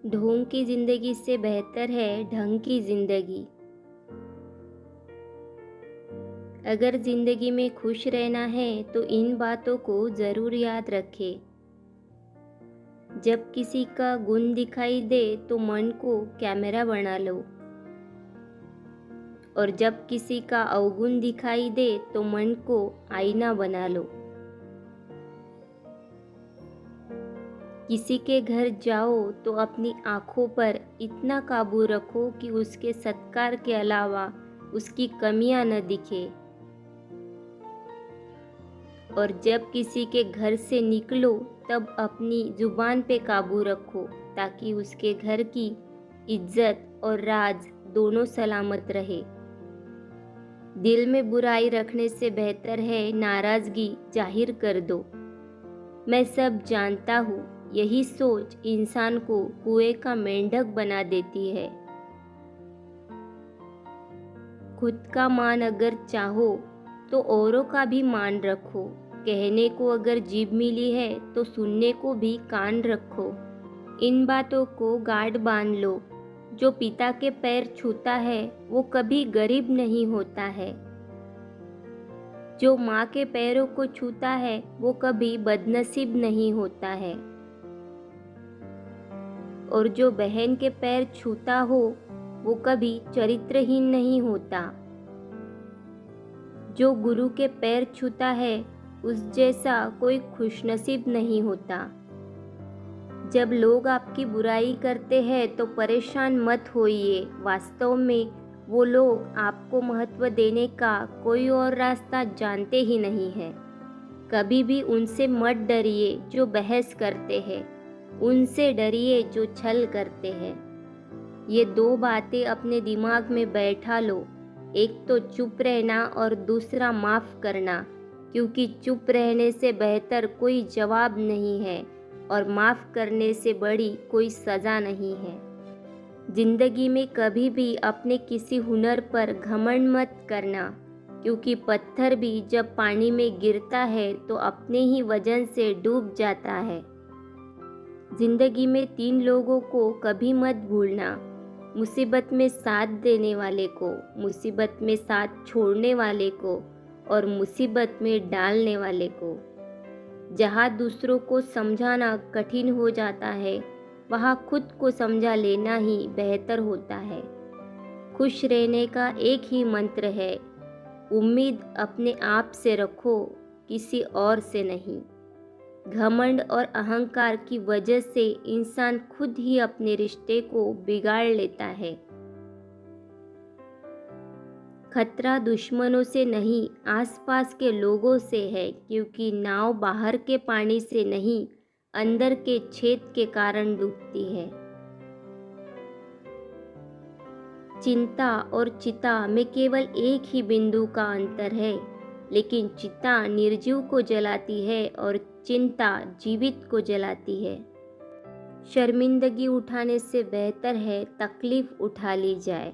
ढोंग की जिंदगी से बेहतर है ढंग की जिंदगी। अगर जिंदगी में खुश रहना है तो इन बातों को ज़रूर याद रखें। जब किसी का गुण दिखाई दे तो मन को कैमरा बना लो, और जब किसी का अवगुण दिखाई दे तो मन को आईना बना लो। किसी के घर जाओ तो अपनी आँखों पर इतना काबू रखो कि उसके सत्कार के अलावा उसकी कमियां न दिखे, और जब किसी के घर से निकलो तब अपनी जुबान पे काबू रखो ताकि उसके घर की इज्जत और राज दोनों सलामत रहे। दिल में बुराई रखने से बेहतर है नाराज़गी जाहिर कर दो। मैं सब जानता हूँ, यही सोच इंसान को कुएं का मेंढक बना देती है। खुद का मान अगर चाहो तो औरों का भी मान रखो। कहने को अगर जीभ मिली है तो सुनने को भी कान रखो। इन बातों को गांठ बांध लो। जो पिता के पैर छूता है वो कभी गरीब नहीं होता है। जो माँ के पैरों को छूता है वो कभी बदनसीब नहीं होता है। और जो बहन के पैर छूता हो वो कभी चरित्रहीन नहीं होता। जो गुरु के पैर छूता है उस जैसा कोई खुशनसीब नहीं होता। जब लोग आपकी बुराई करते हैं तो परेशान मत होइए। वास्तव में वो लोग आपको महत्व देने का कोई और रास्ता जानते ही नहीं है। कभी भी उनसे मत डरिए जो बहस करते हैं, उनसे डरिए जो छल करते हैं। ये दो बातें अपने दिमाग में बैठा लो, एक तो चुप रहना और दूसरा माफ़ करना, क्योंकि चुप रहने से बेहतर कोई जवाब नहीं है और माफ़ करने से बड़ी कोई सज़ा नहीं है। जिंदगी में कभी भी अपने किसी हुनर पर घमंड मत करना, क्योंकि पत्थर भी जब पानी में गिरता है तो अपने ही वजन से डूब जाता है। जिंदगी में 3 लोगों को कभी मत भूलना, मुसीबत में साथ देने वाले को, मुसीबत में साथ छोड़ने वाले को और मुसीबत में डालने वाले को। जहाँ दूसरों को समझाना कठिन हो जाता है वहाँ खुद को समझा लेना ही बेहतर होता है। खुश रहने का एक ही मंत्र है, उम्मीद अपने आप से रखो, किसी और से नहीं। घमंड और अहंकार की वजह से इंसान खुद ही अपने रिश्ते को बिगाड़ लेता है। खतरा दुश्मनों से नहीं, आसपास के लोगों से है, क्योंकि नाव बाहर के पानी से नहीं, अंदर के छेद के कारण डूबती है। चिंता और चिता में केवल एक ही बिंदु का अंतर है, लेकिन चिता निर्जीव को जलाती है और चिंता जीवित को जलाती है। शर्मिंदगी उठाने से बेहतर है तकलीफ उठा ली जाए।